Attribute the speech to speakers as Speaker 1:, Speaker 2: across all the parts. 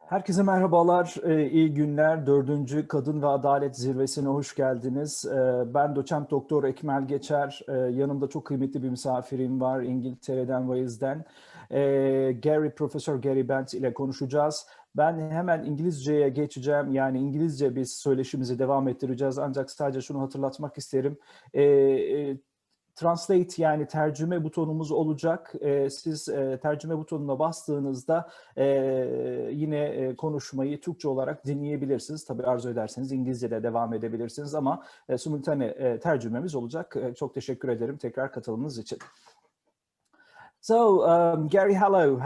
Speaker 1: Herkese merhabalar, iyi günler. 4. Kadın ve Adalet Zirvesi'ne hoş geldiniz. Ben doçent doktor Ekmel Geçer. Yanımda çok kıymetli bir misafirim var İngiltere'den, Wales'den. Profesör Gary Bant ile konuşacağız. Ben hemen İngilizceye geçeceğim. Yani İngilizce biz söyleşimizi devam ettireceğiz. Ancak sadece şunu hatırlatmak isterim. Translate yani tercüme butonumuz olacak. Siz tercüme butonuna bastığınızda yine konuşmayı Türkçe olarak dinleyebilirsiniz. Tabii arzu ederseniz İngilizce'de devam edebilirsiniz ama simultane tercümemiz olacak. Çok teşekkür ederim tekrar katılımınız için. So, Gary, hello,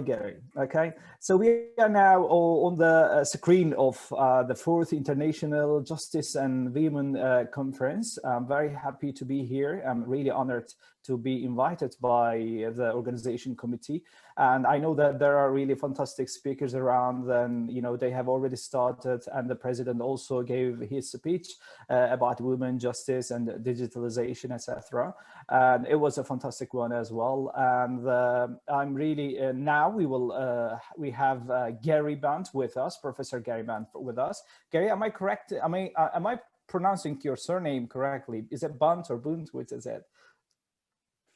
Speaker 1: Gary. Okay, so we are now on the screen of the 4th International Justice and Women Conference. I'm very happy to be here. I'm really honored to be invited by the organization committee. And I know that there are really fantastic speakers around, and you know they have already started. And the president also gave his speech about women justice and digitalization, etc. And it was a fantastic one as well. And I'm really now we have Gary Bant with us, Professor Gary Bant with us. Gary, am I correct? Am I pronouncing your surname correctly? Is it Bant or Bunt? Which is it?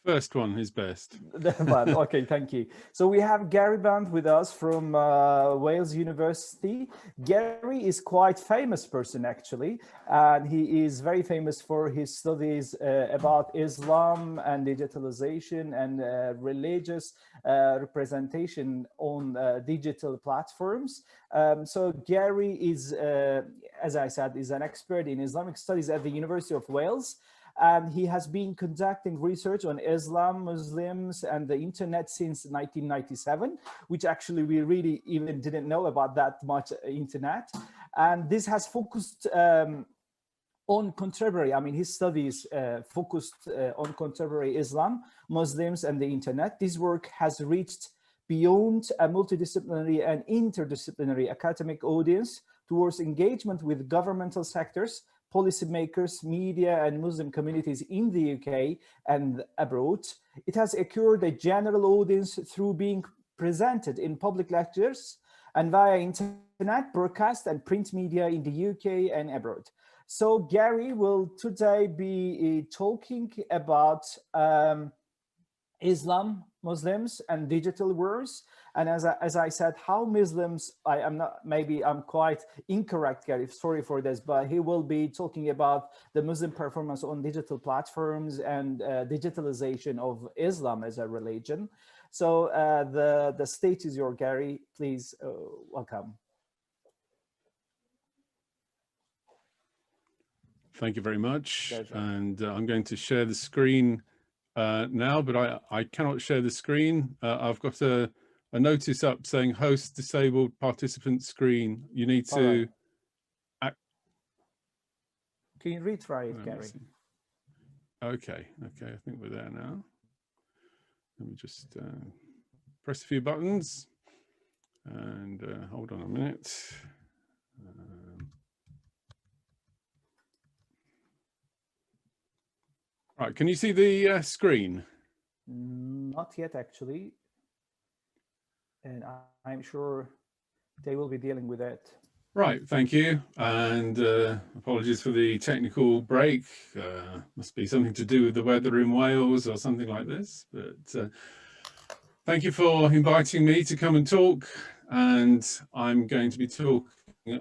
Speaker 2: First one is best.
Speaker 1: Bant. Okay, thank you. So we have Gary Bant with us from Wales University. Gary is quite famous person actually, and he is very famous for his studies about Islam and digitalization and religious representation on digital platforms. So Gary is, as I said, is an expert in Islamic studies at the University of Wales. And he has been conducting research on Islam, Muslims, and the internet since 1997, which actually we really even didn't know about that much internet. And this has focused on contemporary, I mean, his studies focused on contemporary Islam, Muslims, and the internet. This work has reached beyond a multidisciplinary and interdisciplinary academic audience towards engagement with governmental sectors, policymakers, media, and Muslim communities in the UK and abroad. It has acquired a general audience through being presented in public lectures and via internet broadcast and print media in the UK and abroad. So Gary will today be talking about Islam, Muslims, and digital wars. And as I said, how Muslims, I'm quite incorrect, Gary, sorry for this, but he will be talking about the Muslim performance on digital platforms and digitalization of Islam as a religion. So the stage is yours, Gary. Please welcome.
Speaker 2: Thank you very much. Pleasure. And I'm going to share the screen now, but I cannot share the screen. I've got a notice up saying host disabled participant screen. You need to.
Speaker 1: Right. Can you retry it, Gary?
Speaker 2: Okay, I think we're there now. Let me just press a few buttons and hold on a minute. Right, can you see the screen?
Speaker 1: Not yet, actually. And I'm sure they will be dealing with it.
Speaker 2: Right, thank you. And apologies for the technical break. Must be something to do with the weather in Wales or something like this. But thank you for inviting me to come and talk. And I'm going to be talking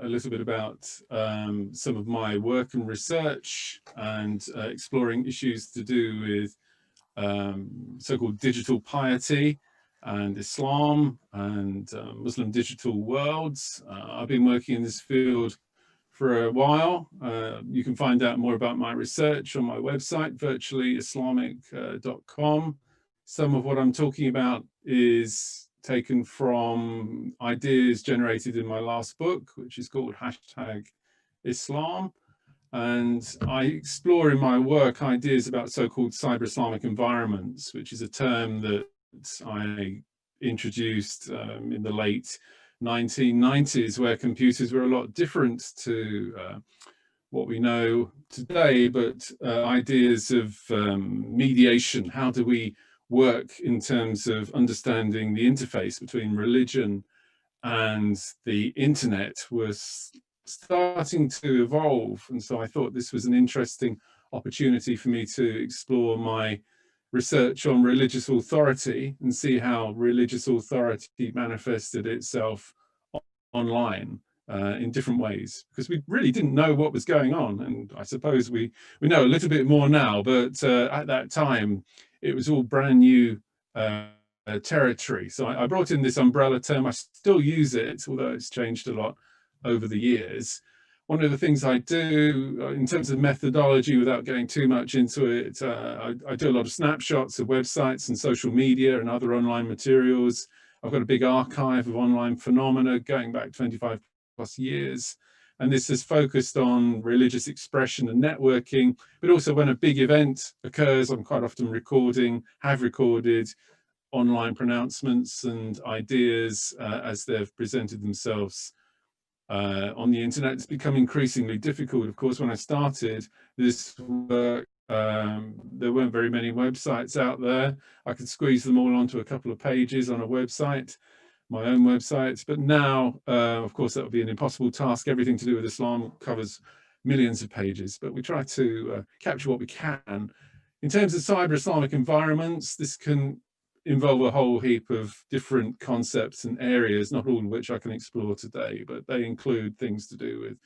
Speaker 2: a little bit about some of my work and research and exploring issues to do with so-called digital piety and Islam and Muslim digital worlds. I've been working in this field for a while. You can find out more about my research on my website, virtuallyislamic.com. Some of what I'm talking about is taken from ideas generated in my last book, which is called #Islam. And I explore in my work ideas about so-called cyber Islamic environments, which is a term that I introduced in the late 1990s, where computers were a lot different to what we know today, but ideas of mediation. How do we work in terms of understanding the interface between religion and the internet was starting to evolve. And so I thought this was an interesting opportunity for me to explore my research on religious authority and see how religious authority manifested itself online in different ways, because we really didn't know what was going on. And I suppose we know a little bit more now, but at that time it was all brand new territory. So I brought in this umbrella term. I still use it, although it's changed a lot over the years. One of the things I do in terms of methodology, without going too much into it, I do a lot of snapshots of websites and social media and other online materials. I've got a big archive of online phenomena going back 25 plus years. And this is focused on religious expression and networking, but also when a big event occurs, I'm quite often have recorded online pronouncements and ideas as they've presented themselves on the internet. It's become increasingly difficult. Of course, when I started this work, there weren't very many websites out there. I could squeeze them all onto a couple of pages on a website, my own website. But now, of course, that would be an impossible task. Everything to do with Islam covers millions of pages, but we try to capture what we can. In terms of cyber Islamic environments, this can involve a whole heap of different concepts and areas, not all of which I can explore today, but they include things to do with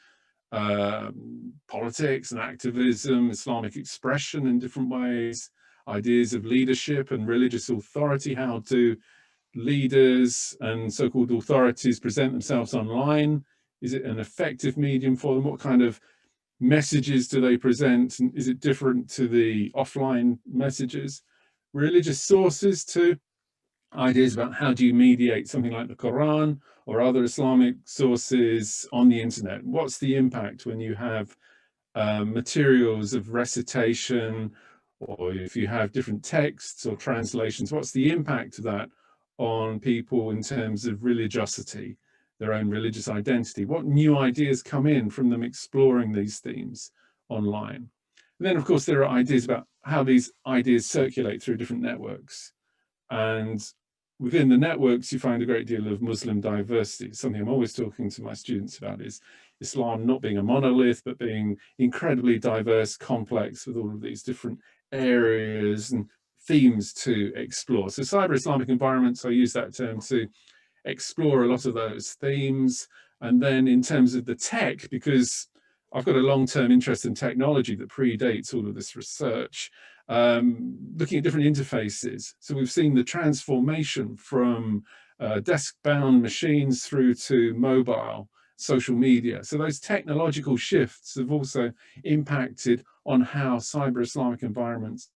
Speaker 2: politics and activism, Islamic expression in different ways, ideas of leadership and religious authority. How do leaders and so-called authorities present themselves online? Is it an effective medium for them? What kind of messages do they present? And is it different to the offline messages? Religious sources too, ideas about how do you mediate something like the Quran or other Islamic sources on the internet. What's the impact when you have materials of recitation, or if you have different texts or translations, what's the impact of that on people in terms of religiosity, their own religious identity? What new ideas come in from them exploring these themes online? And then, of course, there are ideas about how these ideas circulate through different networks. And within the networks, you find a great deal of Muslim diversity. Something I'm always talking to my students about is Islam not being a monolith, but being incredibly diverse, complex, with all of these different areas and themes to explore. So cyber Islamic environments, I use that term to explore a lot of those themes. And then in terms of the tech, because I've got a long-term interest in technology that predates all of this research, looking at different interfaces. So we've seen the transformation from desk-bound machines through to mobile, social media. So those technological shifts have also impacted on how cyber Islamic environments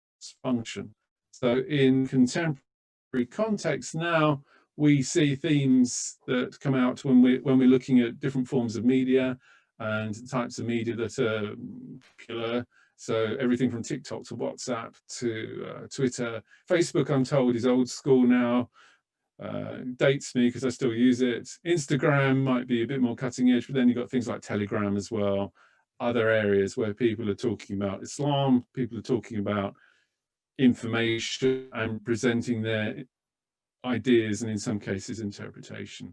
Speaker 2: function. So in contemporary context now, we see themes that come out when we're looking at different forms of media and types of media that are popular. So everything from TikTok to WhatsApp to Twitter. Facebook, I'm told, is old school now. Dates me because I still use it. Instagram might be a bit more cutting edge, but then you've got things like Telegram as well. Other areas where people are talking about Islam, people are talking about information and presenting their ideas, and in some cases interpretation.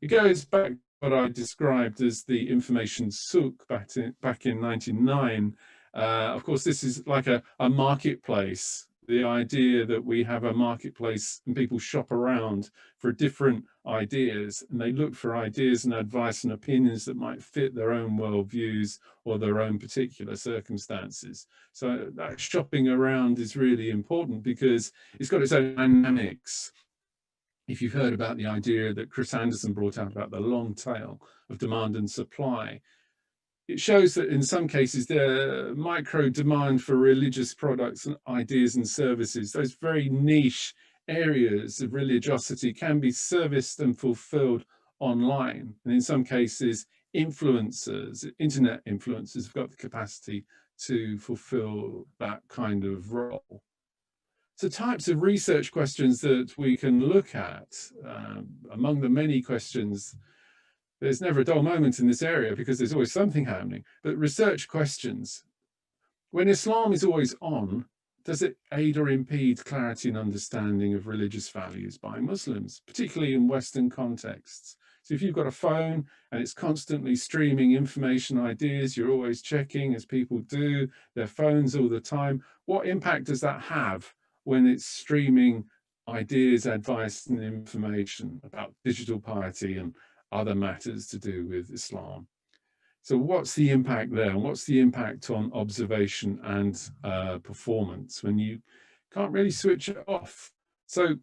Speaker 2: It goes back to what I described as the information souk back in 1909. Of course, this is like a marketplace. The idea that we have a marketplace and people shop around for different ideas, and they look for ideas and advice and opinions that might fit their own worldviews or their own particular circumstances. So that shopping around is really important because it's got its own dynamics. If you've heard about the idea that Chris Anderson brought out about the long tail of demand and supply, it shows that in some cases the micro demand for religious products and ideas and services, those very niche areas of religiosity, can be serviced and fulfilled online. And in some cases, influencers, internet influencers, have got the capacity to fulfill that kind of role. So types of research questions that we can look at, among the many questions, there's never a dull moment in this area because there's always something happening, but research questions. When Islam is always on, does it aid or impede clarity and understanding of religious values by Muslims, particularly in Western contexts? So if you've got a phone and it's constantly streaming information, ideas, you're always checking, as people do, their phones all the time, what impact does that have when it's streaming ideas, advice, and information about digital piety and other matters to do with Islam? So what's the impact there? And what's the impact on observation and performance when you can't really switch it off? So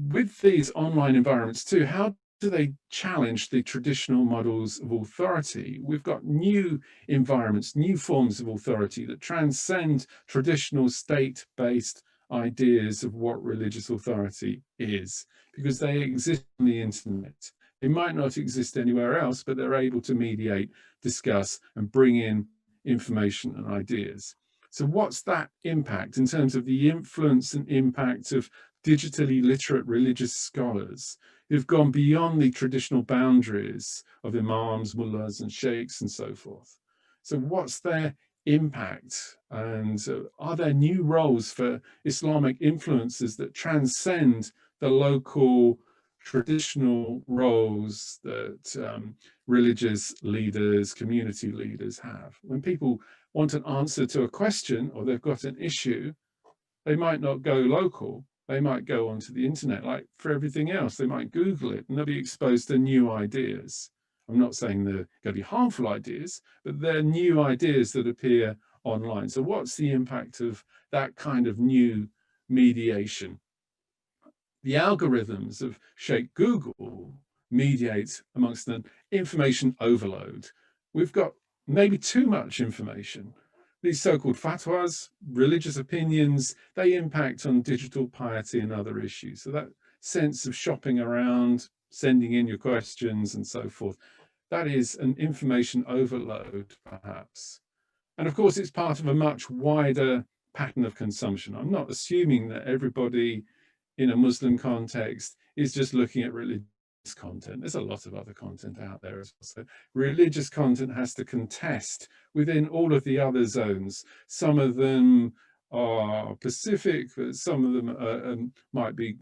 Speaker 2: with these online environments too, how do they challenge the traditional models of authority? We've got new environments, new forms of authority that transcend traditional state-based ideas of what religious authority is, because they exist on the internet. They might not exist anywhere else, but they're able to mediate, discuss, and bring in information and ideas. So what's that impact in terms of the influence and impact of digitally literate religious scholars who've gone beyond the traditional boundaries of imams, mullahs, and sheikhs, and so forth? So what's their impact? And are there new roles for Islamic influences that transcend the local traditional roles that religious leaders, community leaders have? When people want an answer to a question or they've got an issue, they might not go local. They might go onto the internet. Like for everything else, they might Google it and they'll be exposed to new ideas. I'm not saying they're going to be harmful ideas, but they're new ideas that appear online. So what's the impact of that kind of new mediation? The algorithms of Sheikh Google mediate amongst an information overload. We've got maybe too much information. These so-called fatwas, religious opinions, they impact on digital piety and other issues. So that sense of shopping around, sending in your questions and so forth, that is an information overload, perhaps. And of course, it's part of a much wider pattern of consumption. I'm not assuming that everybody in a Muslim context is just looking at religious content. There's a lot of other content out there as well. So religious content has to contest within all of the other zones. Some of them are pacific, but some of them might be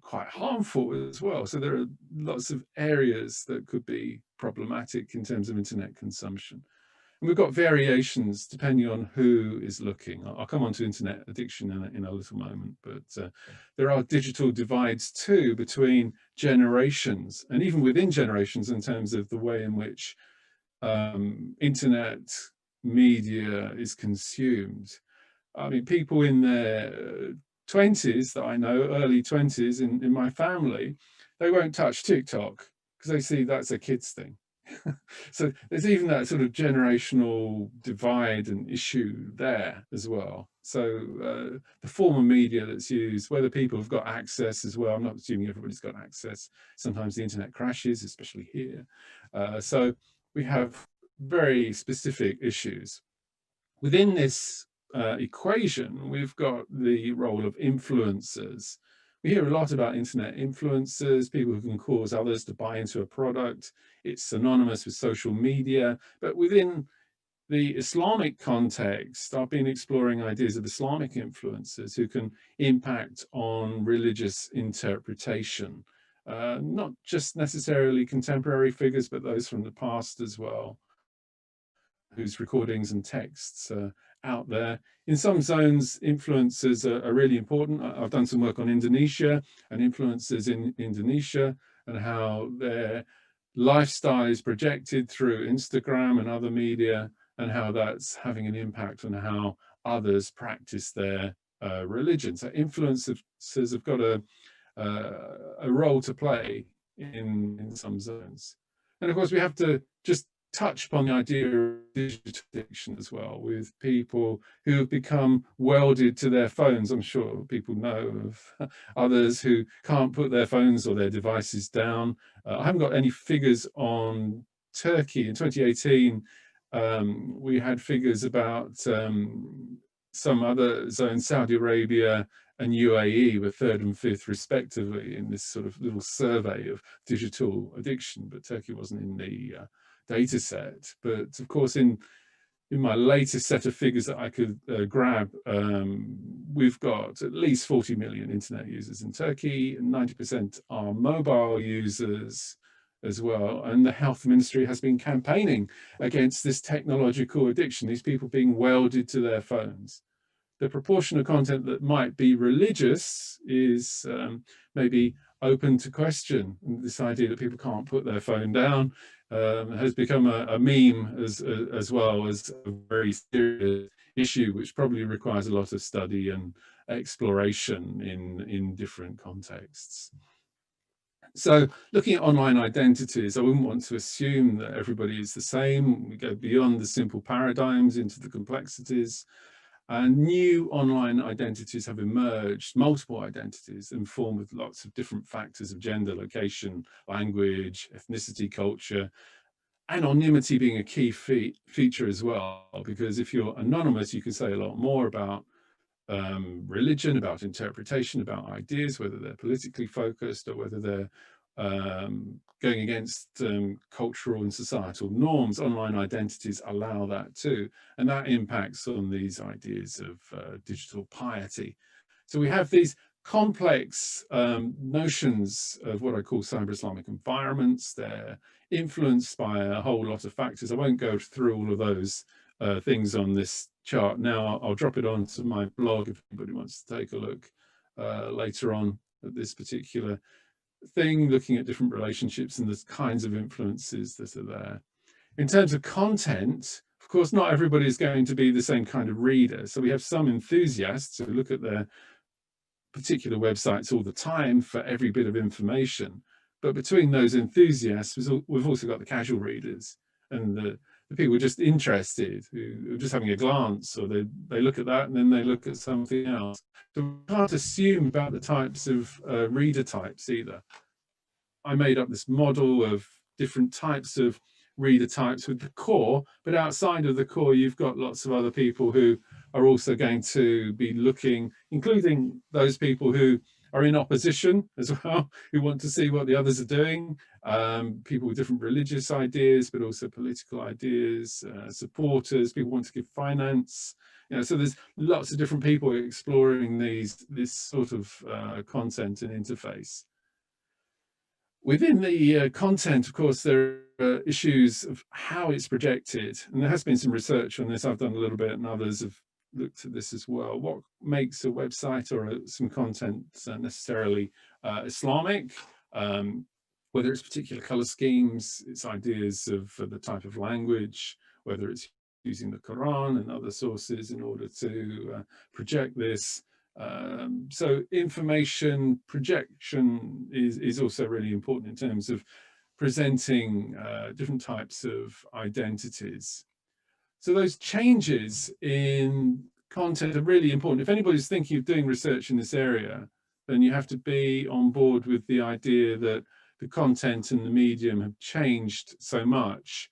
Speaker 2: quite harmful as well. So there are lots of areas that could be problematic in terms of internet consumption. And we've got variations depending on who is looking. I'll come on to internet addiction in a little moment, but there are digital divides too between generations and even within generations in terms of the way in which internet media is consumed. I mean, people in their 20s that I know, early 20s in my family, they won't touch TikTok because they see that's a kid's thing. So there's even that sort of generational divide and issue there as well. So the form of media that's used, whether people have got access as well, I'm not assuming everybody's got access. Sometimes the internet crashes, especially here. So we have very specific issues. Within this equation, we've got the role of influencers. We hear a lot about internet influencers, people who can cause others to buy into a product. It's synonymous with social media, but within the Islamic context, I've been exploring ideas of Islamic influencers who can impact on religious interpretation, not just necessarily contemporary figures, but those from the past as well, whose recordings and texts are out there. In some zones, influencers are really important. I've done some work on Indonesia and influencers in Indonesia and how their lifestyle is projected through Instagram and other media and how that's having an impact on how others practice their religion. So influencers have got a role to play in some zones. And of course, we have to just touch upon the idea of digital addiction as well, with people who have become welded to their phones. I'm sure people know of others who can't put their phones or their devices down. I haven't got any figures on Turkey. In 2018, we had figures about some other zones, Saudi Arabia and UAE were 3rd and 5th respectively in this sort of little survey of digital addiction, but Turkey wasn't in the data set. But of course, in my latest set of figures that I could grab, we've got at least 40 million internet users in Turkey, and 90% are mobile users. as well. And the health ministry has been campaigning against this technological addiction, these people being welded to their phones. The proportion of content that might be religious is maybe open to question. And this idea that people can't put their phone down has become a meme as well as a very serious issue, which probably requires a lot of study and exploration in different contexts. So looking at online identities, I wouldn't want to assume that everybody is the same. We go beyond the simple paradigms into the complexities. And new online identities have emerged, multiple identities, and formed with lots of different factors of gender, location, language, ethnicity, culture, anonymity being a key feature as well. Because if you're anonymous, you can say a lot more about religion, about interpretation, about ideas, whether they're politically focused or whether they're going against cultural and societal norms. Online identities allow that too, and that impacts on these ideas of digital piety. So we have these complex notions of what I call cyber Islamic environments. They're influenced by a whole lot of factors. I won't go through all of those things on this chart now. I'll drop it onto my blog if anybody wants to take a look later on at this particular thing, looking at different relationships and the kinds of influences that are there. In terms of content, of course, not everybody is going to be the same kind of reader. So we have some enthusiasts who look at their particular websites all the time for every bit of information. But between those enthusiasts, we've also got the casual readers and the people just interested, who are just having a glance, or they look at that and then they look at something else. So we can't assume about the types of reader types either. I made up this model of different types of reader types with the core, but outside of the core, you've got lots of other people who are also going to be looking, including those people who are in opposition as well, who want to see what the others are doing, people with different religious ideas, but also political ideas, supporters, people want to give finance. You know, so there's lots of different people exploring this sort of content and interface. Within the content, of course, there are issues of how it's projected, and there has been some research on this. I've done a little bit, and others have looked at this as well. What makes a website or some content necessarily Islamic? Whether it's particular color schemes, it's ideas of the type of language, whether it's using the Quran and other sources in order to project this. So information projection is also really important in terms of presenting different types of identities. So those changes in content are really important. If anybody's thinking of doing research in this area, then you have to be on board with the idea that the content and the medium have changed so much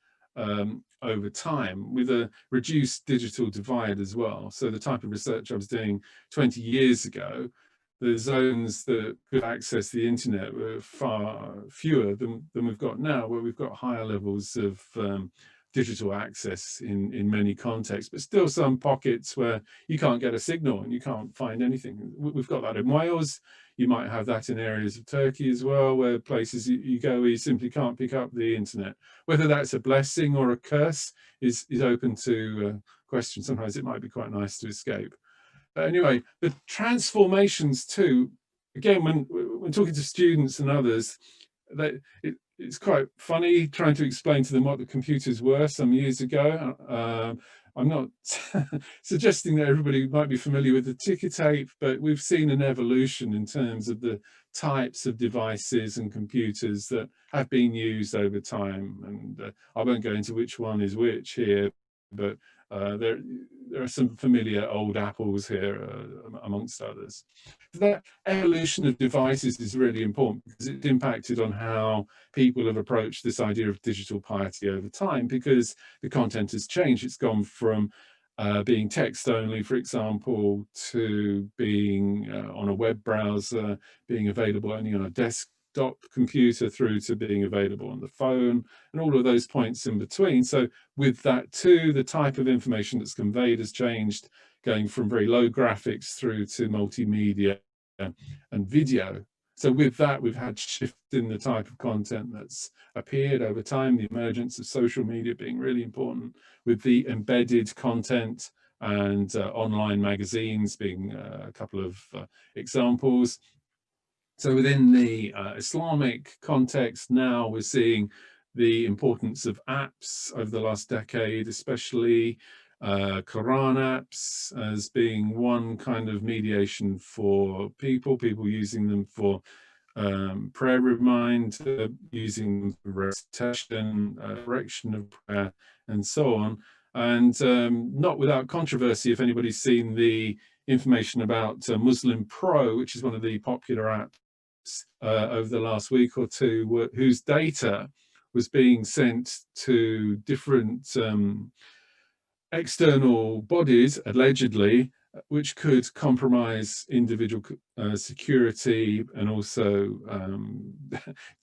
Speaker 2: over time, with a reduced digital divide as well. So the type of research I was doing 20 years ago, the zones that could access the internet were far fewer than we've got now, where we've got higher levels of digital access in many contexts, but still some pockets where you can't get a signal and you can't find anything. We've got that in Wales. You might have that in areas of Turkey as well, where places you go where you simply can't pick up the internet. Whether that's a blessing or a curse is open to question. Sometimes it might be quite nice to escape. But anyway, the transformations too, again, when talking to students and others, it's quite funny trying to explain to them what the computers were some years ago. I'm not suggesting that everybody might be familiar with the ticker tape, but we've seen an evolution in terms of the types of devices and computers that have been used over time. And I won't go into which one is which here, but there are some familiar old apples here amongst others. That evolution of devices is really important because it's impacted on how people have approached this idea of digital piety over time, because the content has changed. It's gone from being text only, for example, to being on a web browser, being available only on a desktop computer, through to being available on the phone, and all of those points in between. So with that too, the type of information that's conveyed has changed, going from very low graphics through to multimedia and video. So with that, we've had shift in the type of content that's appeared over time, the emergence of social media being really important, with the embedded content and online magazines being a couple of examples. So within the Islamic context now, we're seeing the importance of apps over the last decade, especially Quran apps as being one kind of mediation for people using them for prayer reminder, using recitation, direction of prayer, and so on. And not without controversy, if anybody's seen the information about Muslim Pro, which is one of the popular apps over the last week or two, whose data was being sent to different external bodies, allegedly, which could compromise individual security and also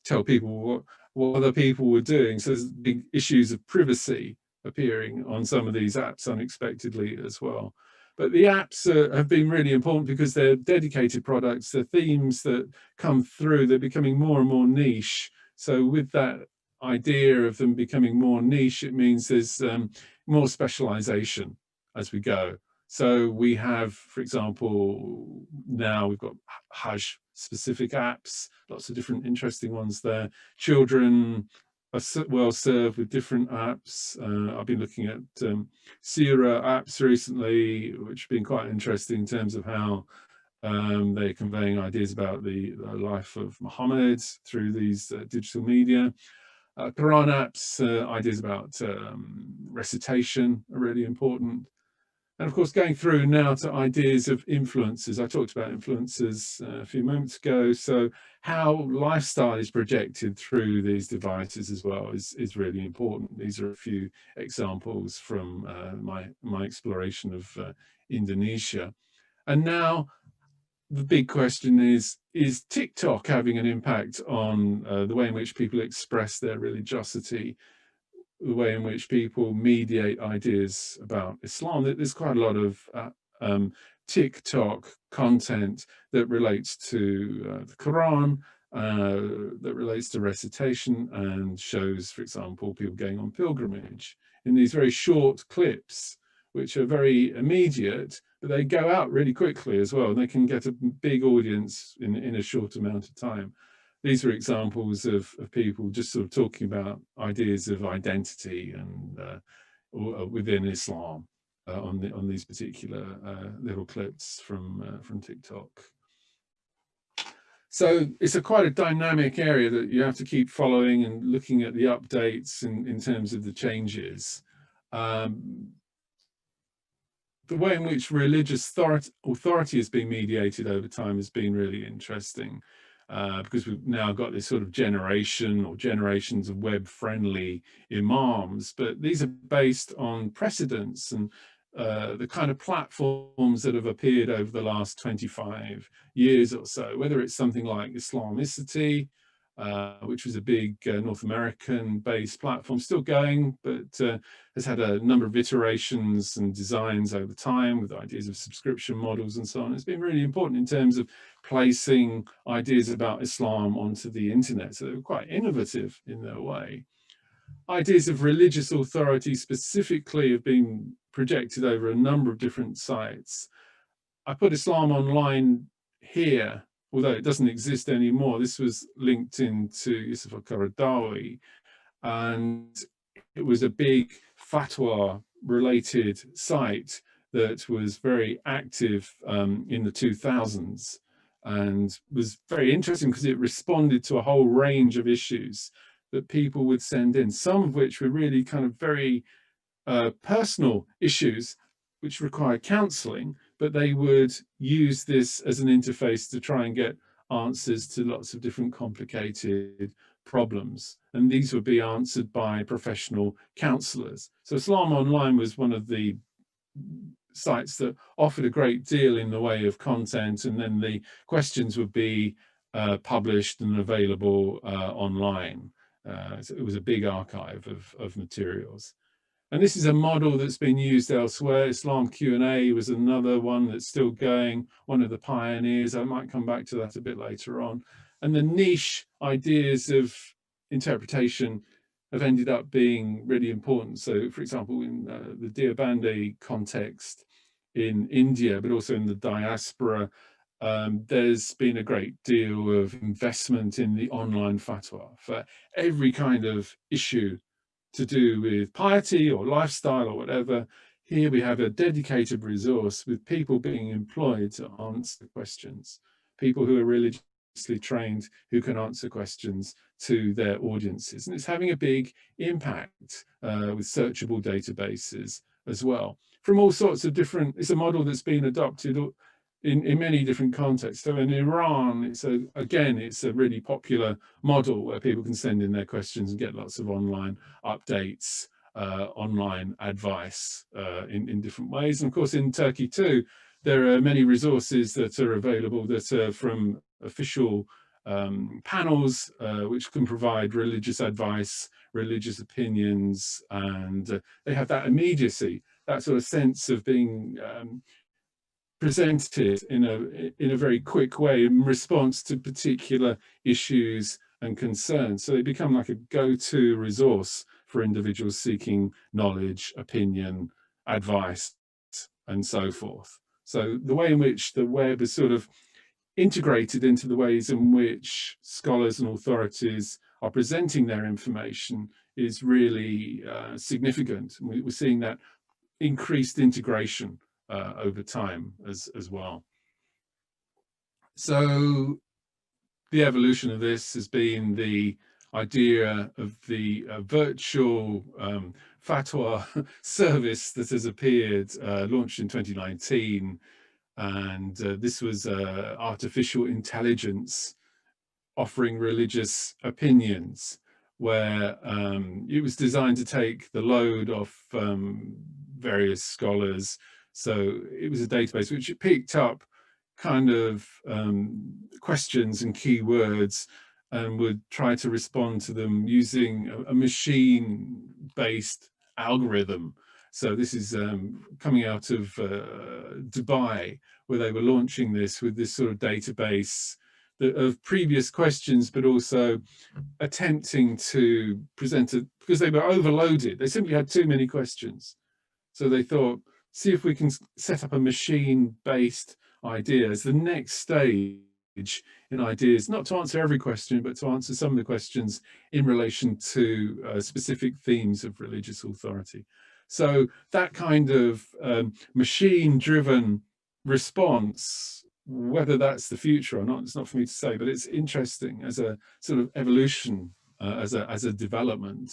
Speaker 2: tell people what other people were doing. So there's big issues of privacy appearing on some of these apps unexpectedly as well. But the apps have been really important because they're dedicated products, they're themes that come through, they're becoming more and more niche. So with that idea of them becoming more niche, it means there's more specialization as we go. So we have, for example, now we've got Hajj specific apps, lots of different interesting ones there. Children are well served with different apps. I've been looking at Sira apps recently, which have been quite interesting in terms of how they're conveying ideas about the life of Muhammad through these digital media. Quran apps, ideas about recitation are really important. And of course, going through now to ideas of influencers. I talked about influencers a few moments ago. So how lifestyle is projected through these devices as well is really important. These are a few examples from my exploration of Indonesia. And now the big question is TikTok having an impact on the way in which people express their religiosity, the way in which people mediate ideas about Islam? There's quite a lot of TikTok content that relates to the Quran, that relates to recitation, and shows, for example, people going on pilgrimage in these very short clips, which are very immediate, but they go out really quickly as well. And they can get a big audience in a short amount of time. These are examples of people just sort of talking about ideas of identity and within Islam on these particular little clips from TikTok. So it's quite a dynamic area that you have to keep following and looking at the updates in terms of the changes. The way in which religious authority has been mediated over time has been really interesting. Because we've now got this sort of generation or generations of web-friendly imams, but these are based on precedents and the kind of platforms that have appeared over the last 25 years or so, whether it's something like Islamicity, which was a big North American-based platform, still going, but has had a number of iterations and designs over time with ideas of subscription models and so on. It's been really important in terms of placing ideas about Islam onto the internet. So they were quite innovative in their way. Ideas of religious authority specifically have been projected over a number of different sites. I put Islam Online here, although it doesn't exist anymore. This was linked into Yusuf al-Qaradawi, and it was a big fatwa related site that was very active in the 2000s and was very interesting because it responded to a whole range of issues that people would send in, some of which were really kind of very personal issues which required counselling, but they would use this as an interface to try and get answers to lots of different complicated problems. And these would be answered by professional counsellors. So Islam Online was one of the sites that offered a great deal in the way of content, and then the questions would be published and available online. So it was a big archive of materials. And this is a model that's been used elsewhere. Islam Q&A was another one that's still going, one of the pioneers. I might come back to that a bit later on. And the niche ideas of interpretation have ended up being really important. So, for example, in the Deobandi context in India, but also in the diaspora, there's been a great deal of investment in the online fatwa for every kind of issue to do with piety or lifestyle or whatever. Here we have a dedicated resource with people being employed to answer questions, people who are religiously trained, who can answer questions to their audiences. And it's having a big impact with searchable databases as well. From all sorts of different, it's a model that's been adopted in many different contexts. So in Iran, it's a really popular model where people can send in their questions and get lots of online updates, online advice in different ways. And of course, in Turkey too, there are many resources that are available that are from official panels, which can provide religious advice, religious opinions, and they have that immediacy, that sort of sense of being presented in a very quick way in response to particular issues and concerns. So they become like a go-to resource for individuals seeking knowledge, opinion, advice, and so forth. So the way in which the web is sort of integrated into the ways in which scholars and authorities are presenting their information is really significant. We're seeing that increased integration over time as well. So the evolution of this has been the idea of the virtual fatwa service that has appeared, launched in 2019. And this was artificial intelligence offering religious opinions, where it was designed to take the load off various scholars. So it was a database which it picked up kind of questions and keywords and would try to respond to them using a machine-based algorithm. So this is coming out of Dubai, where they were launching this with this sort of database of previous questions, but also attempting to present it, because they were overloaded. They simply had too many questions. So they thought, see if we can set up a machine-based idea as the next stage in ideas, not to answer every question, but to answer some of the questions in relation to specific themes of religious authority. So that kind of machine-driven response, whether that's the future or not, it's not for me to say, but it's interesting as a sort of evolution, as a development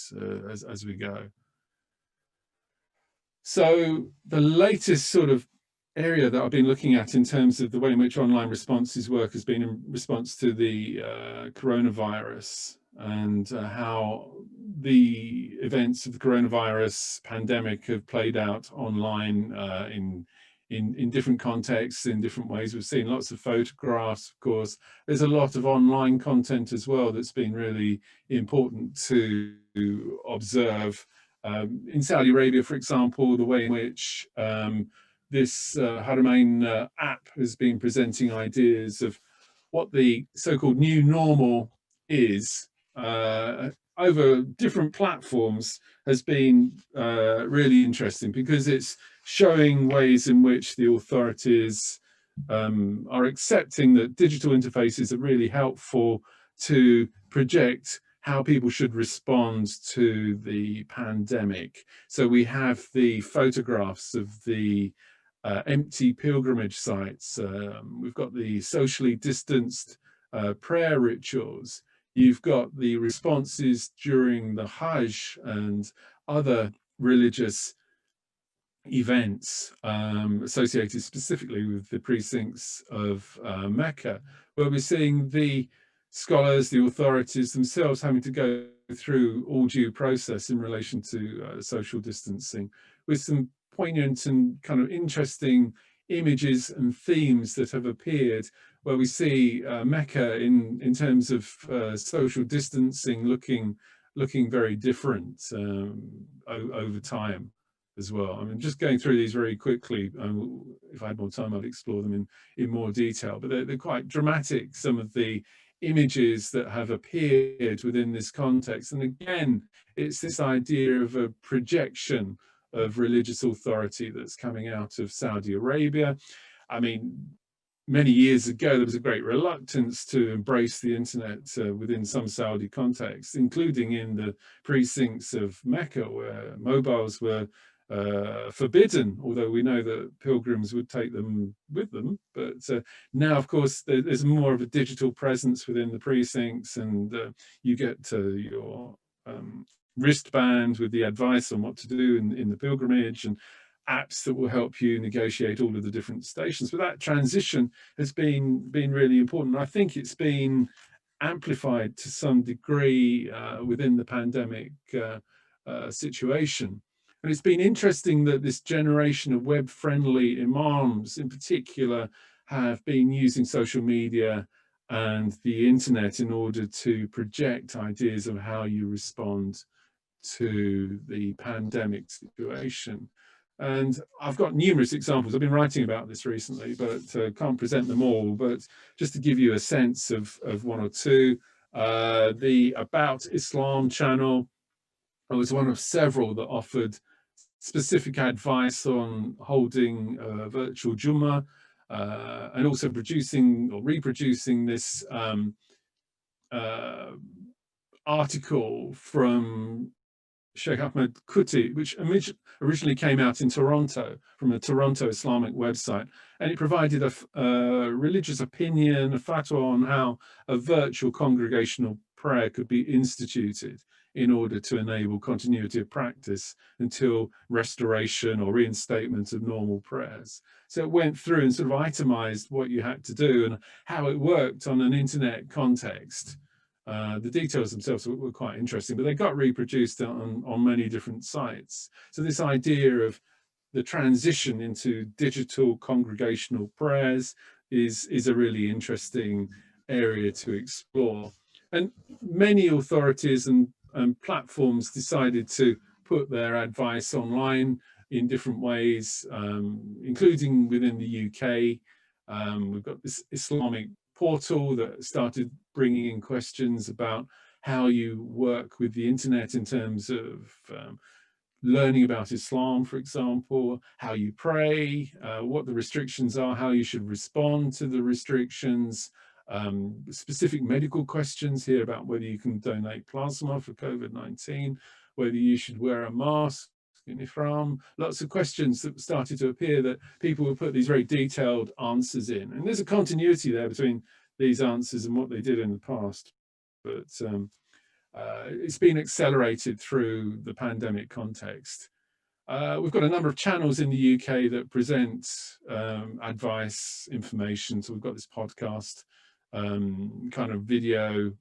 Speaker 2: as we go. So the latest sort of area that I've been looking at in terms of the way in which online responses work has been in response to the coronavirus, and how the events of the coronavirus pandemic have played out online in different contexts, in different ways. We've seen lots of photographs, of course. There's a lot of online content as well that's been really important to observe. In Saudi Arabia, for example, the way in which this Haramain app has been presenting ideas of what the so-called new normal is over different platforms has been really interesting, because it's showing ways in which the authorities are accepting that digital interfaces are really helpful to project how people should respond to the pandemic. So we have the photographs of the empty pilgrimage sites. We've got the socially distanced prayer rituals. You've got the responses during the Hajj and other religious events associated specifically with the precincts of Mecca, where we're seeing the scholars, the authorities themselves having to go through all due process in relation to social distancing, with some poignant and kind of interesting images and themes that have appeared, where we see Mecca in terms of social distancing looking very different over time as well. I mean, just going through these very quickly. If I had more time, I'd explore them in more detail, but they're quite dramatic, some of the images that have appeared within this context. And again, it's this idea of a projection of religious authority that's coming out of Saudi Arabia. I mean, many years ago, there was a great reluctance to embrace the internet within some Saudi contexts, including in the precincts of Mecca, where mobiles were forbidden, although we know that pilgrims would take them with them. But now, of course, there's more of a digital presence within the precincts, and you get your wristband with the advice on what to do in the pilgrimage, and apps that will help you negotiate all of the different stations. But that transition has been really important. I think it's been amplified to some degree within the pandemic situation. And it's been interesting that this generation of web-friendly imams in particular have been using social media and the internet in order to project ideas of how you respond to the pandemic situation. And I've got numerous examples. I've been writing about this recently, but can't present them all. But just to give you a sense of one or two, the About Islam channel was one of several that offered specific advice on holding virtual Jummah, and also producing or reproducing this article from Sheikh Ahmed Kuti, which originally came out in Toronto from a Toronto Islamic website, and it provided a religious opinion, a fatwa on how a virtual congregational prayer could be instituted in order to enable continuity of practice until restoration or reinstatement of normal prayers. So it went through and sort of itemized what you had to do and how it worked on an internet context. The details themselves were quite interesting, but they got reproduced on many different sites. So this idea of the transition into digital congregational prayers is a really interesting area to explore. And many authorities and platforms decided to put their advice online in different ways, including within the UK. We've got this Islamic portal that started bringing in questions about how you work with the internet in terms of learning about Islam, for example, how you pray, what the restrictions are, how you should respond to the restrictions, specific medical questions here about whether you can donate plasma for COVID-19, whether you should wear a mask in Ihram, lots of questions that started to appear that people would put these very detailed answers in. And there's a continuity there between these answers and what they did in the past. But it's been accelerated through the pandemic context. We've got a number of channels in the UK that present advice, information. So we've got this podcast kind of video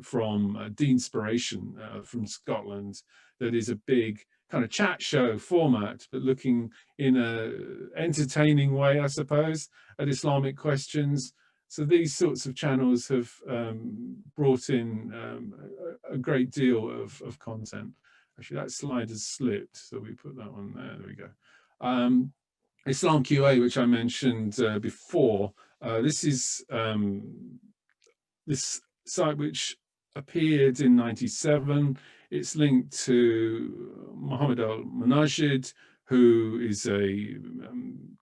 Speaker 2: from Deanspiration from Scotland that is a big kind of chat show format, but looking in a entertaining way, I suppose, at Islamic questions. So these sorts of channels have brought in a great deal of content. Actually, that slide has slipped, so we put that one there. There we go. Islam QA, which I mentioned before, this is this site which appeared in '97. It's linked to Muhammad al-Munajid, who is a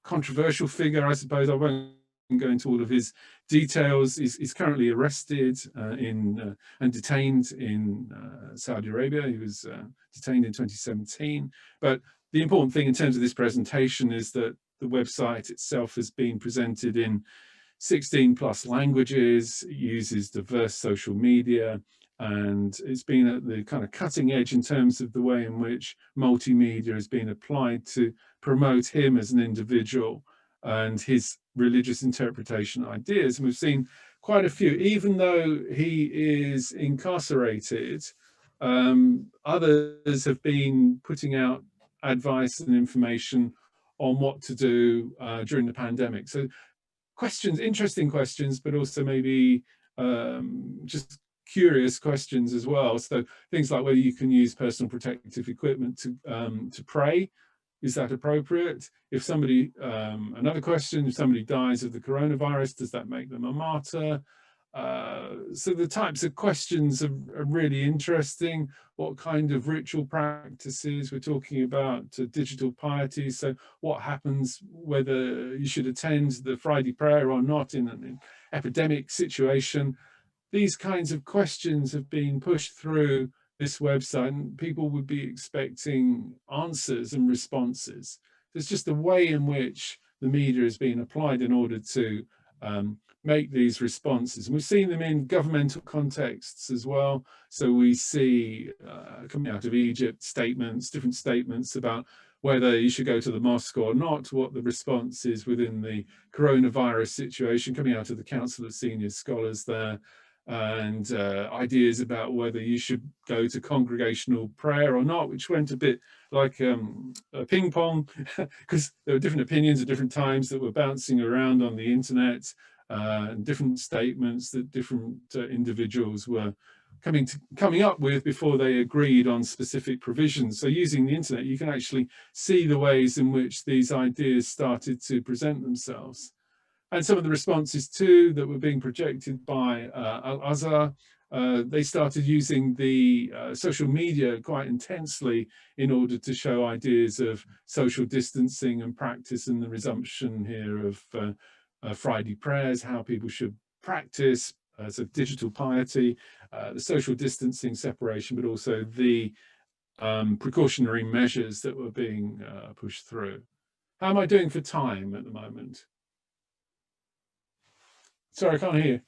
Speaker 2: controversial figure, I suppose. I won't go into all of his details. He's currently arrested and detained in Saudi Arabia. He was detained in 2017. But the important thing in terms of this presentation is that the website itself has been presented in 16+ languages, it uses diverse social media, and it's been at the kind of cutting edge in terms of the way in which multimedia has been applied to promote him as an individual and his religious interpretation ideas. And we've seen quite a few, even though he is incarcerated, others have been putting out advice and information on what to do during the pandemic. So questions, interesting questions, but also maybe just curious questions as well. So things like whether you can use personal protective equipment to pray. Is that appropriate? If somebody, another question, if somebody dies of the coronavirus, does that make them a martyr? So the types of questions are really interesting. What kind of ritual practices? We're talking about digital piety. So what happens whether you should attend the Friday prayer or not in an epidemic situation? These kinds of questions have been pushed through this website, and people would be expecting answers and responses. There's just a way in which the media is being applied in order to make these responses. And we've seen them in governmental contexts as well. So we see coming out of Egypt statements, different statements about whether you should go to the mosque or not, what the response is within the coronavirus situation, coming out of the Council of Senior Scholars there, and ideas about whether you should go to congregational prayer or not, which went a bit like a ping pong, because there were different opinions at different times that were bouncing around on the internet, and different statements that different individuals were coming up with before they agreed on specific provisions. So using the internet, you can actually see the ways in which these ideas started to present themselves. And some of the responses too that were being projected by Al-Azhar, they started using the social media quite intensely in order to show ideas of social distancing and practice, and the resumption here of Friday prayers, how people should practice, so digital piety, the social distancing separation, but also the precautionary measures that were being pushed through. How am I doing for time at the moment? Sorry, I can't hear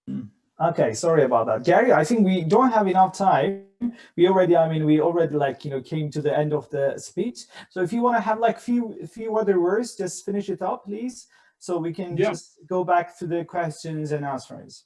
Speaker 1: you. Okay, sorry about that. Gary, I think we don't have enough time. We already like, came to the end of the speech. So if you want to have like few other words, just finish it up, please. So we can just go back to the questions and answers.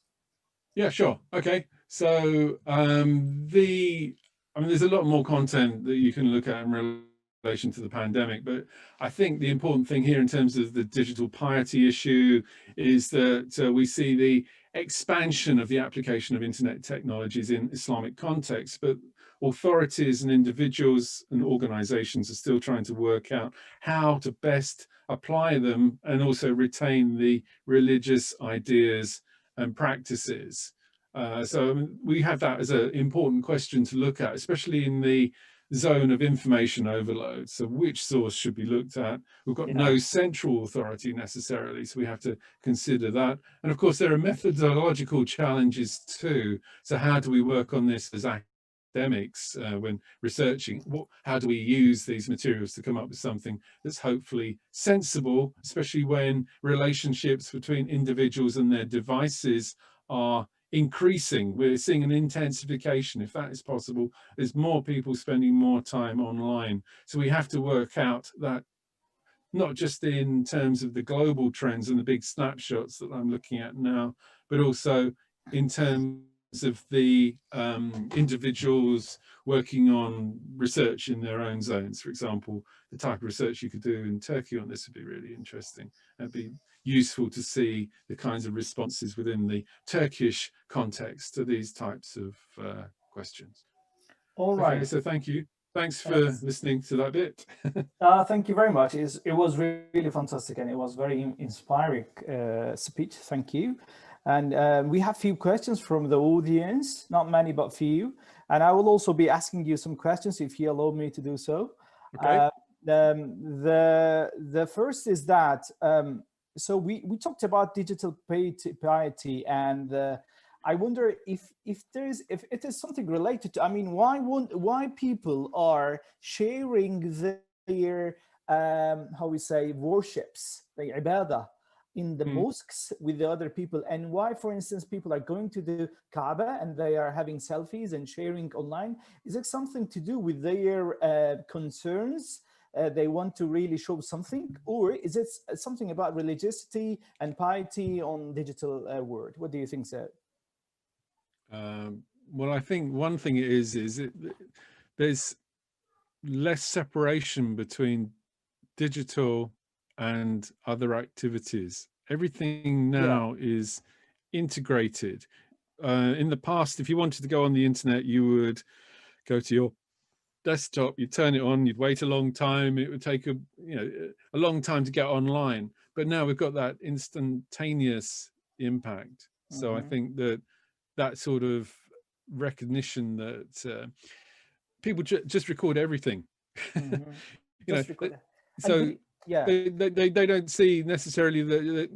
Speaker 2: Yeah, sure. Okay. So there's a lot more content that you can look at in relation to the pandemic, but I think the important thing here in terms of the digital piety issue is that we see the expansion of the application of internet technologies in Islamic contexts, but authorities and individuals and organizations are still trying to work out how to best apply them and also retain the religious ideas and practices. So we have that as an important question to look at, especially in the zone of information overload. So which source should be looked at? We've got no central authority necessarily, so we have to consider that. And of course, there are methodological challenges too. So how do we work on this as academics when researching? How do we use these materials to come up with something that's hopefully sensible, especially when relationships between individuals and their devices are increasing? We're seeing an intensification. If that is possible, there's more people spending more time online. So we have to work out that, not just in terms of the global trends and the big snapshots that I'm looking at now, but also in terms of the individuals working on research in their own zones. For example, the type of research you could do in Turkey on this would be really interesting. It'd be useful to see the kinds of responses within the Turkish context to these types of questions.
Speaker 1: All right.
Speaker 2: Okay, so thank you. Thanks for listening to that bit.
Speaker 1: Thank you very much. It was really fantastic, and it was very inspiring speech. Thank you. And we have few questions from the audience, not many, but few. And I will also be asking you some questions if you allow me to do so.
Speaker 2: Okay.
Speaker 1: The first is that, so we talked about digital piety, and I wonder if it is something related to, why people are sharing their how we say worships, the ibadah, in the mosques with the other people, and why, for instance, people are going to the Kaaba and they are having selfies and sharing online. Is it something to do with their concerns? They want to really show something, or is it something about religiosity and piety on digital world? What do you think, sir?
Speaker 2: Well, I think one thing there's less separation between digital and other activities. Everything now is integrated. In the past, if you wanted to go on the internet, you would go to your desktop, you turn it on, you'd wait a long time. It would take a long time to get online. but now we've got that instantaneous impact. So I think that that sort of recognition that people just record everything, you know,
Speaker 1: Just record it. And
Speaker 2: so
Speaker 1: yeah.
Speaker 2: they don't see necessarily that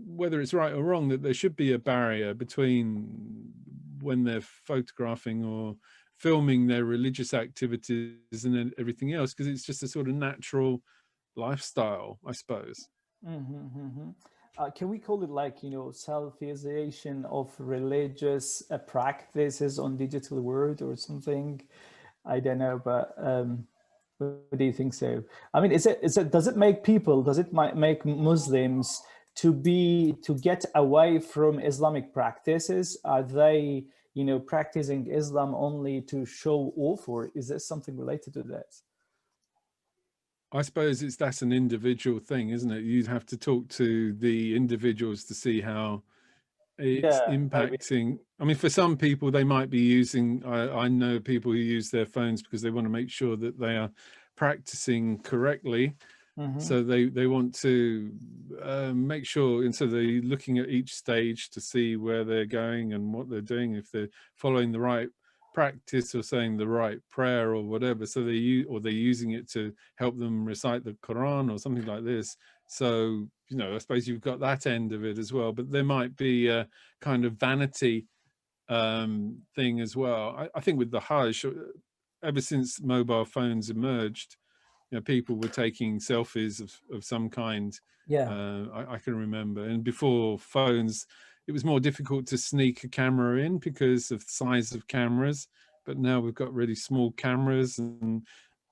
Speaker 2: whether it's right or wrong, that there should be a barrier between when they're photographing or filming their religious activities and then everything else, because it's just a sort of natural lifestyle, I suppose.
Speaker 1: Can we call it like, selfization of religious practices on digital world or something? I don't know, but what do you think so? I mean, does it make people, does it make Muslims to get away from Islamic practices? Are they, practicing Islam only to show off, or is there something related to that?
Speaker 2: I suppose that's an individual thing, isn't it? You'd have to talk to the individuals to see how it's impacting.
Speaker 1: Maybe.
Speaker 2: I mean, for some people, they might be using, I know people who use their phones because they want to make sure that they are practicing correctly. So they want to make sure, and so they're looking at each stage to see where they're going and what they're doing, if they're following the right practice or saying the right prayer or whatever. So they're using it to help them recite the Quran or something like this. So, I suppose you've got that end of it as well, but there might be a kind of vanity thing as well. I think with the Hajj, ever since mobile phones emerged, people were taking selfies of some kind. I can remember. And before phones, it was more difficult to sneak a camera in because of the size of cameras. But now we've got really small cameras, and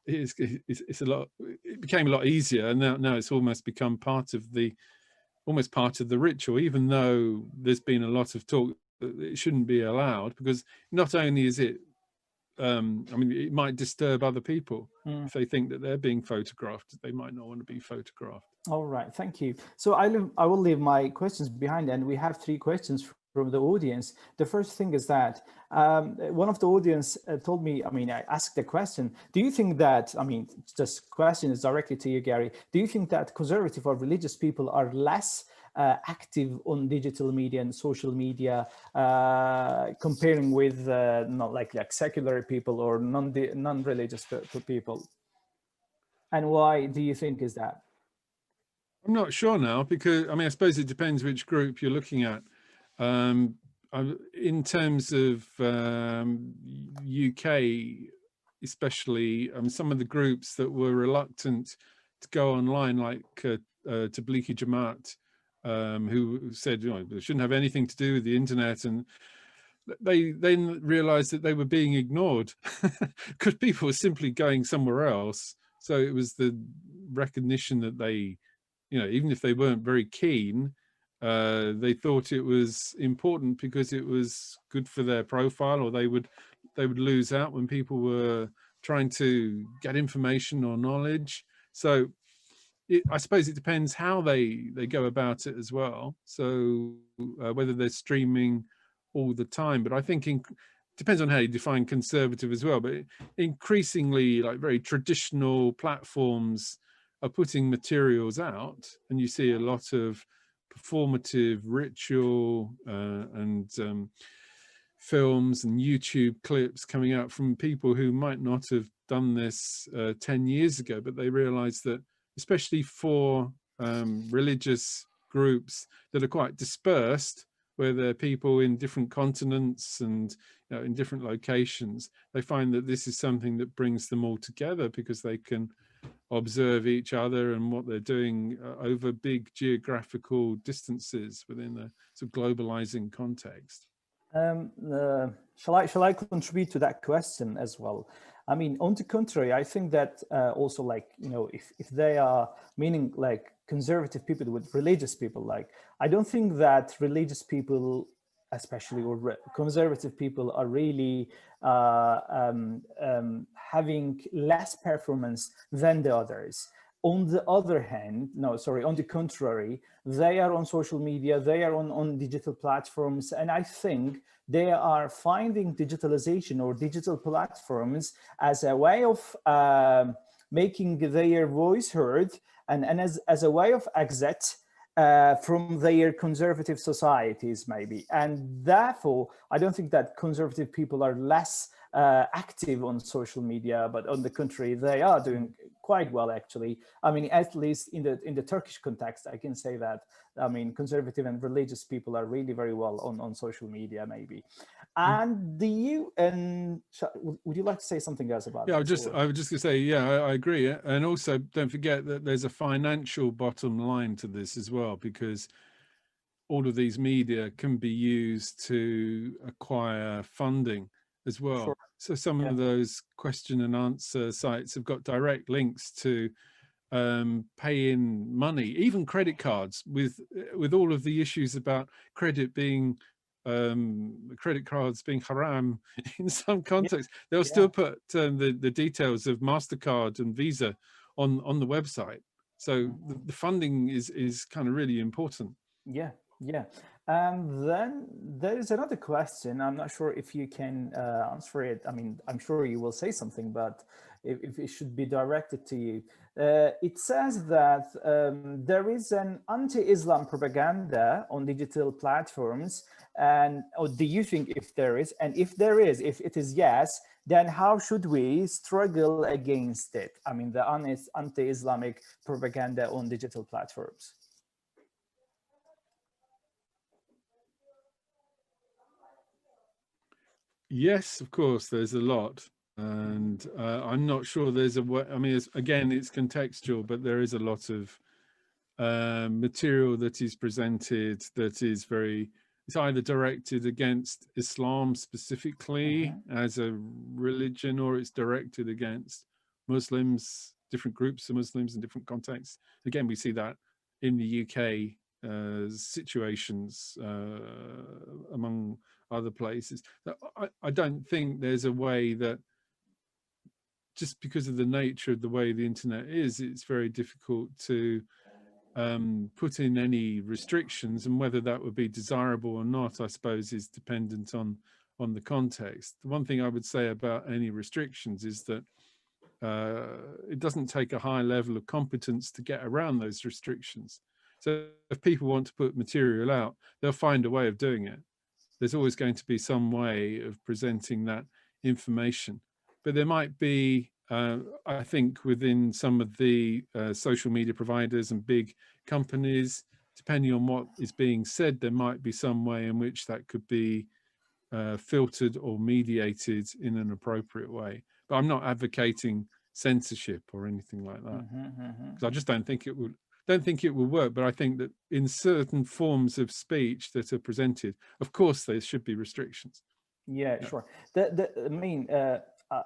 Speaker 2: it's a lot. It became a lot easier, and now it's almost become part of the ritual. Even though there's been a lot of talk that it shouldn't be allowed, because not only is it I mean, it might disturb other people if they think that they're being photographed. They might not want to be photographed.
Speaker 1: All right, thank you. So I will leave my questions behind, and we have 3 questions from the audience. The first thing is that one of the audience told me, I mean, I asked the question, do you think that, I mean, this question is directly to you, Gary, do you think that conservative or religious people are less active on digital media and social media comparing with not like secular people or non-religious people? And why do you think is that?
Speaker 2: I'm not sure now, because I mean, I suppose it depends which group you're looking at. In terms of UK, especially, some of the groups that were reluctant to go online, like Tablighi Jamaat, who said they shouldn't have anything to do with the internet, and they then realized that they were being ignored because people were simply going somewhere else. So it was the recognition that they, even if they weren't very keen, they thought it was important because it was good for their profile, or they would lose out when people were trying to get information or knowledge. So I suppose it depends how they go about it as well. So whether they're streaming all the time, but I think depends on how you define conservative as well. But increasingly, like very traditional platforms are putting materials out, and you see a lot of performative ritual and films and YouTube clips coming out from people who might not have done this 10 years ago, but they realize that, especially for religious groups that are quite dispersed, where there are people in different continents and in different locations, they find that this is something that brings them all together, because they can observe each other and what they're doing over big geographical distances within a sort of globalizing context.
Speaker 1: Shall I contribute to that question as well? I mean, on the contrary, I think that also, like, if they are meaning like conservative people with religious people, like, I don't think that religious people, especially, or conservative people, are really having less performance than the others. On the other hand, on the contrary, they are on social media, they are on digital platforms, and I think they are finding digitalization or digital platforms as a way of making their voice heard, and as a way of exit from their conservative societies, maybe. And therefore, I don't think that conservative people are less active on social media, but on the contrary, they are doing quite well, actually. I mean, at least in the Turkish context, I can say that. I mean, conservative and religious people are really very well on social media, maybe. And would you like to say something else about
Speaker 2: Yeah,
Speaker 1: this?
Speaker 2: I was just going to say, yeah, I agree. And also, don't forget that there's a financial bottom line to this as well, because all of these media can be used to acquire funding as well.
Speaker 1: Sure.
Speaker 2: So some of those question and answer sites have got direct links to pay in money, even credit cards, with all of the issues about credit cards being haram in some contexts. They'll still put the details of MasterCard and Visa on the website. So the funding is kind of really important.
Speaker 1: Yeah, yeah. Then there is another question. I'm not sure if you can answer it. I mean, I'm sure you will say something, but if it should be directed to you. It says that there is an anti-Islam propaganda on digital platforms. And do you think if there is? And if there is, if it is yes, then how should we struggle against it? I mean, the anti-Islamic propaganda on digital platforms.
Speaker 2: Yes, of course, there's a lot. And I'm not sure there's a way. I mean, again, it's contextual, but there is a lot of material that is presented that is it's either directed against Islam specifically as a religion, or it's directed against Muslims, different groups of Muslims in different contexts. Again, we see that in the UK situations among other places. I don't think there's a way that, just because of the nature of the way the internet is, it's very difficult to put in any restrictions, and whether that would be desirable or not, I suppose, is dependent on the context. The one thing I would say about any restrictions is that it doesn't take a high level of competence to get around those restrictions. So if people want to put material out, they'll find a way of doing it. There's always going to be some way of presenting that information. But there might be, I think, within some of the social media providers and big companies, depending on what is being said, there might be some way in which that could be filtered or mediated in an appropriate way. But I'm not advocating censorship or anything like that, because I just don't think it will work. But I think that in certain forms of speech that are presented, of course, there should be restrictions.
Speaker 1: Yeah, sure. I mean,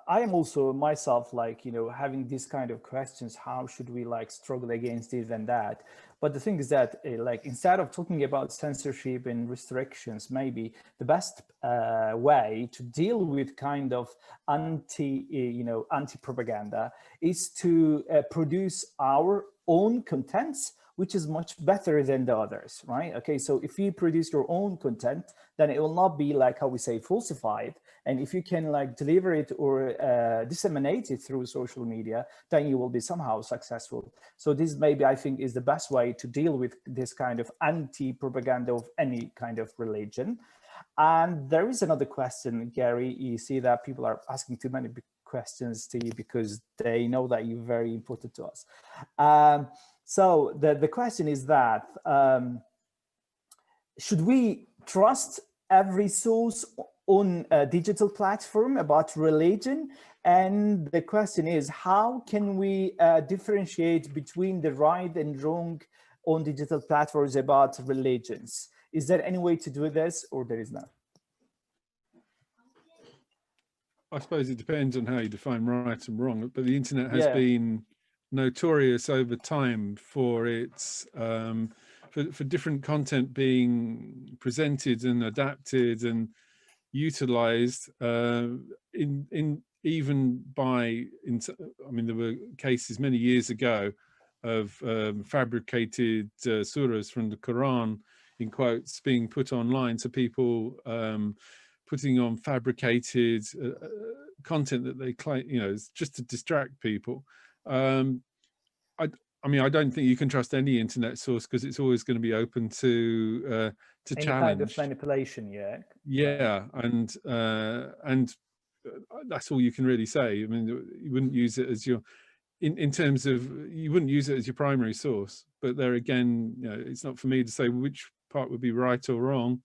Speaker 1: I am also myself, like, having these kind of questions. How should we like struggle against this and that? But the thing is that like, instead of talking about censorship and restrictions, maybe the best way to deal with kind of anti-propaganda is to produce our own contents, which is much better than the others, right? Okay, so if you produce your own content, then it will not be like, how we say, falsified. And if you can like deliver it or disseminate it through social media, then you will be somehow successful. So this maybe, I think, is the best way to deal with this kind of anti-propaganda of any kind of religion. And there is another question, Gary. You see that people are asking too many questions to you because they know that you're very important to us. So the question is that, should we trust every source on a digital platform about religion? And the question is, how can we differentiate between the right and wrong on digital platforms about religions? Is there any way to do this, or there is not?
Speaker 2: I suppose it depends on how you define right and wrong, but the internet has been notorious over time for its for different content being presented and adapted and utilized in even by I mean, there were cases many years ago of fabricated surahs from the Quran, in quotes, being put online, so people putting on fabricated content that they claim, just to distract people. I mean, I don't think you can trust any internet source because it's always going to be open to
Speaker 1: Any kind of
Speaker 2: challenge.
Speaker 1: manipulation, yeah.
Speaker 2: Yeah, and that's all you can really say. I mean, you wouldn't use it as your in terms of, you wouldn't use it as your primary source. But there again, you know, it's not for me to say which part would be right or wrong.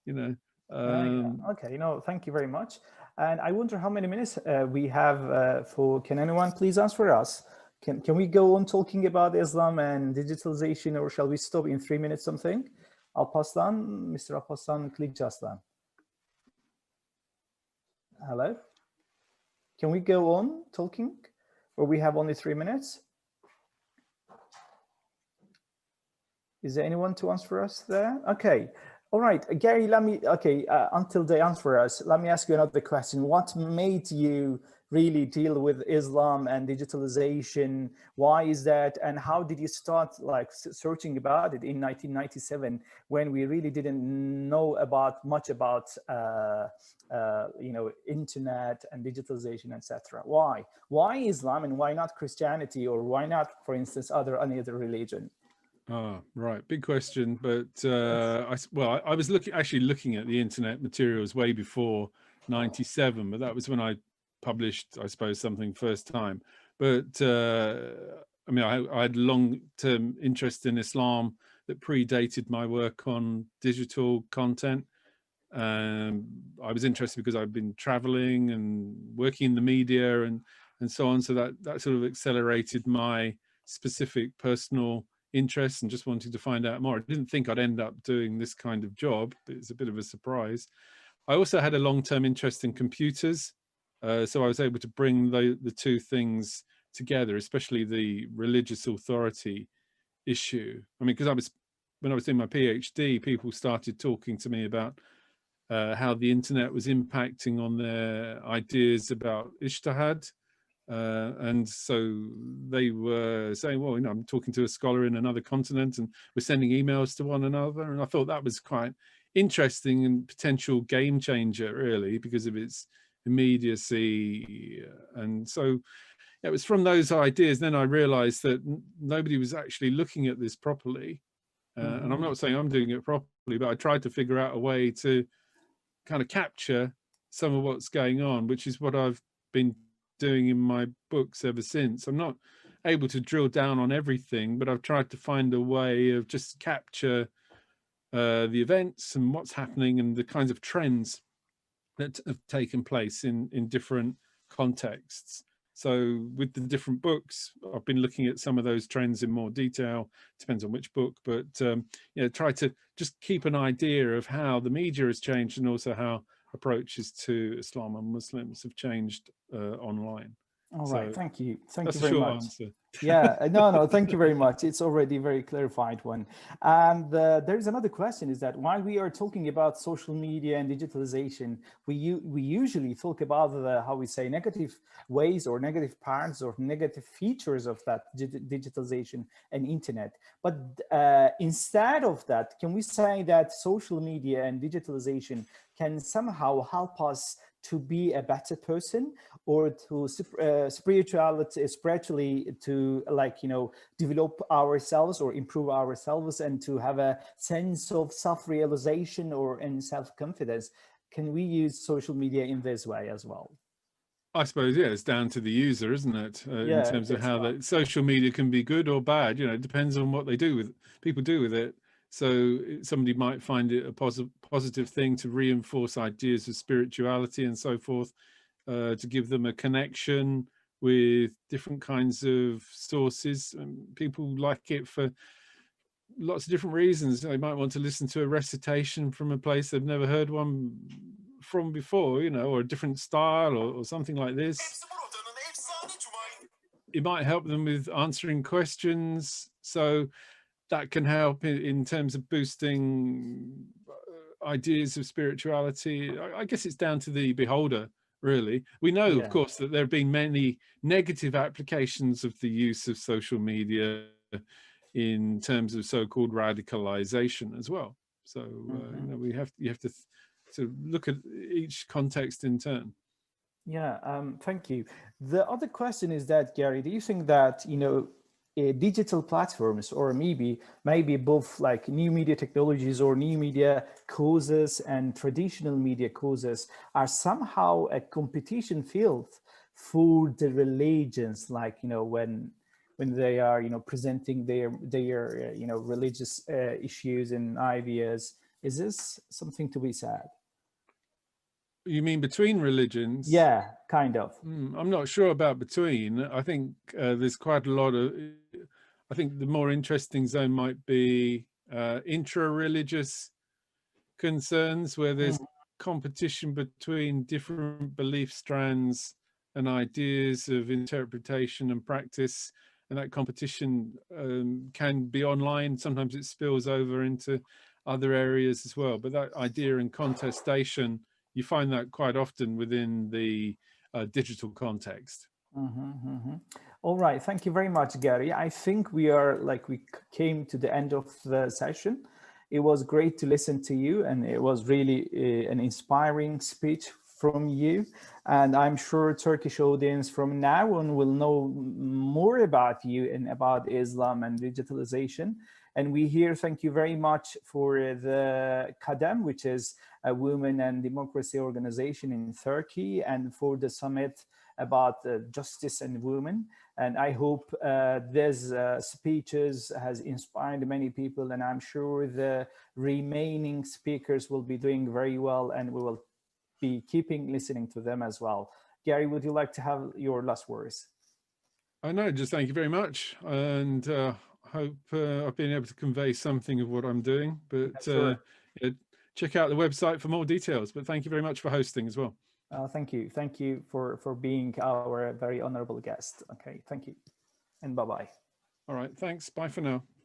Speaker 2: You know.
Speaker 1: Yeah. Okay. No, thank you very much. And I wonder how many minutes we have for. Can anyone please answer us? Can we go on talking about Islam and digitalization, or shall we stop in 3 minutes something? Alparslan, Mr. Alparslan Kılıçarslan. Hello. Can we go on talking, or we have only 3 minutes? Is there anyone to answer us there? Okay. All right, Gary, let me, okay, until they answer us, let me ask you another question. What made you really deal with Islam and digitalization? Why is that? And how did you start like searching about it in 1997 when we really didn't know much about, you know, internet and digitalization, etc.? Why? Why Islam and why not Christianity, or why not, for instance, any other religion?
Speaker 2: Oh, right. Big question. But I was actually looking at the internet materials way before 97, but that was when I published, I suppose, something first time. But I mean, I had long-term interest in Islam that predated my work on digital content. I was interested because I've been traveling and working in the media and so on. So that sort of accelerated my specific personal interest and just wanting to find out more. I didn't think I'd end up doing this kind of job, but it's a bit of a surprise. I also had a long-term interest in computers. So I was able to bring the two things together, especially the religious authority issue. I mean, because when I was doing my PhD, people started talking to me about how the internet was impacting on their ideas about ijtihad. And so they were saying, well, you know, I'm talking to a scholar in another continent and we're sending emails to one another. And I thought that was quite interesting and potential game changer, really, because of its immediacy. And so it was from those ideas. Then I realized that nobody was actually looking at this properly. And I'm not saying I'm doing it properly, but I tried to figure out a way to kind of capture some of what's going on, which is what I've been doing in my books ever since. I'm not able to drill down on everything, but I've tried to find a way of just capture the events and what's happening and the kinds of trends that have taken place in different contexts. So with the different books, I've been looking at some of those trends in more detail. Depends on which book, but you know, try to just keep an idea of how the media has changed and also how approaches to Islam and Muslims have changed online.
Speaker 1: All right, thank you. Thank you
Speaker 2: That's a
Speaker 1: very
Speaker 2: short
Speaker 1: much.
Speaker 2: answer.
Speaker 1: Yeah, no, thank you very much. It's already a very clarified one. And there's another question, is that while we are talking about social media and digitalization, we usually talk about the, how we say, negative ways or negative parts or negative features of that digitalization and internet. But instead of that, can we say that social media and digitalization can somehow help us to be a better person, or to spiritually to, like, you know, develop ourselves or improve ourselves and to have a sense of self-realization or in self-confidence? Can we use social media in this way as well?
Speaker 2: I suppose, yeah, it's down to the user, isn't it? In terms of how the social media can be good or bad. You know, it depends on what they do with people do with it. So somebody might find it a positive thing to reinforce ideas of spirituality and so forth, to give them a connection with different kinds of sources. And people like it for lots of different reasons. They might want to listen to a recitation from a place they've never heard one from before, you know, or a different style or something like this. It might help them with answering questions. So that can help in terms of boosting ideas of spirituality. I guess it's down to the beholder, really. We know, of course, that there have been many negative applications of the use of social media in terms of so-called radicalization as well. So you know, you have to look at each context in turn.
Speaker 1: Yeah, thank you. The other question is that, Gary, do you think that, you know, digital platforms, or maybe both, like new media technologies or new media causes and traditional media causes are somehow a competition field for the religions, like, when they are, presenting their religious issues and ideas. Is this something to be said?
Speaker 2: You mean between religions?
Speaker 1: Yeah, kind of.
Speaker 2: I'm not sure about between. I think there's quite a lot of, I think the more interesting zone might be intra-religious concerns, where there's competition between different belief strands and ideas of interpretation and practice. And that competition can be online. Sometimes it spills over into other areas as well. But that idea and contestation, you find that quite often within the digital context.
Speaker 1: All right, thank you very much, Gary. I think we came to the end of the session. It was great to listen to you, and it was really an inspiring speech from you. And I'm sure Turkish audience from now on will know more about you and about Islam and digitalization. And we here thank you very much for the Kadem, which is a women and democracy organization in Turkey, and for the summit about justice and women. And I hope these speeches has inspired many people, and I'm sure the remaining speakers will be doing very well, and we will be keeping listening to them as well. Gary, would you like to have your last words?
Speaker 2: I know, just thank you very much. And hope I've been able to convey something of what I'm doing, but
Speaker 1: Sure.
Speaker 2: check out the website for more details. But thank you very much for hosting as well.
Speaker 1: Thank you. Thank you for being our very honorable guest. Okay, thank you. And bye-bye.
Speaker 2: All right, thanks. Bye for now.